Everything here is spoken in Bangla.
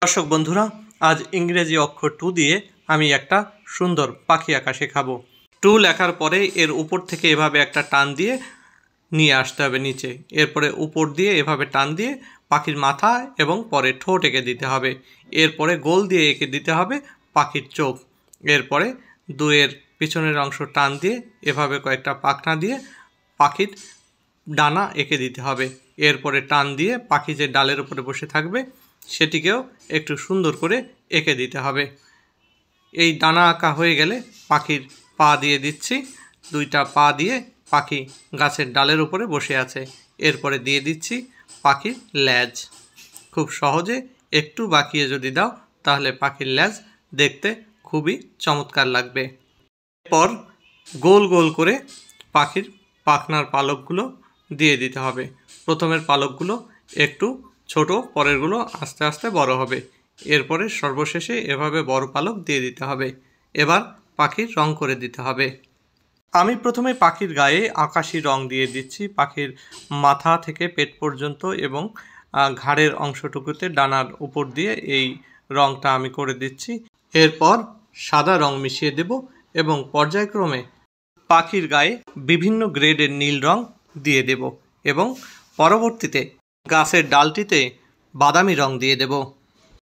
দর্শক বন্ধুরা, আজ ইংরেজি অক্ষর টু দিয়ে আমি একটা সুন্দর পাখি আঁকা শেখাবো। টু লেখার পরে এর উপর থেকে এভাবে একটা টান দিয়ে নিয়ে আসতে হবে নিচে। এরপরে উপর দিয়ে এভাবে টান দিয়ে পাখির মাথা এবং পরে ঠোঁট এঁকে দিতে হবে। এরপরে গোল দিয়ে এঁকে দিতে হবে পাখির চোখ। এরপরে দুয়ের পিছনের অংশ টান দিয়ে এভাবে কয়েকটা পাখনা দিয়ে পাখির ডানা এঁকে দিতে হবে। এরপরে টান দিয়ে পাখি যে ডালের উপরে বসে থাকবে সেটিকেও একটু সুন্দর করে এঁকে দিতে হবে। এই ডানা আঁকা হয়ে গেলে পাখির পা দিয়ে দিচ্ছি। দুইটা পা দিয়ে পাখি গাছের ডালের উপরে বসে আছে। এরপরে দিয়ে দিচ্ছি পাখির লেজ। খুব সহজে একটু বাঁকিয়ে যদি দাও তাহলে পাখির লেজ দেখতে খুবই চমৎকার লাগবে। এরপর গোল গোল করে পাখির পাখনার পালকগুলো দিয়ে দিতে হবে। প্রথমের পালকগুলো একটু ছোট, পরেরগুলো আস্তে আস্তে বড় হবে। এরপরে সর্বশেষে এভাবে বড় পালক দিয়ে দিতে হবে। এবার পাখির রং করে দিতে হবে। আমি প্রথমে পাখির গায়ে আকাশি রং দিয়ে দিচ্ছি। পাখির মাথা থেকে পেট পর্যন্ত এবং ঘাড়ের অংশটুকুতে ডানার উপর দিয়ে এই রংটা আমি করে দিচ্ছি। এরপর সাদা রং মিশিয়ে দেব এবং পর্যায়ক্রমে পাখির গায়ে বিভিন্ন গ্রেডের নীল রং দিয়ে দেব এবং পরবর্তীতে গাছের ডালটিতে বাদামি রং দিয়ে দেব।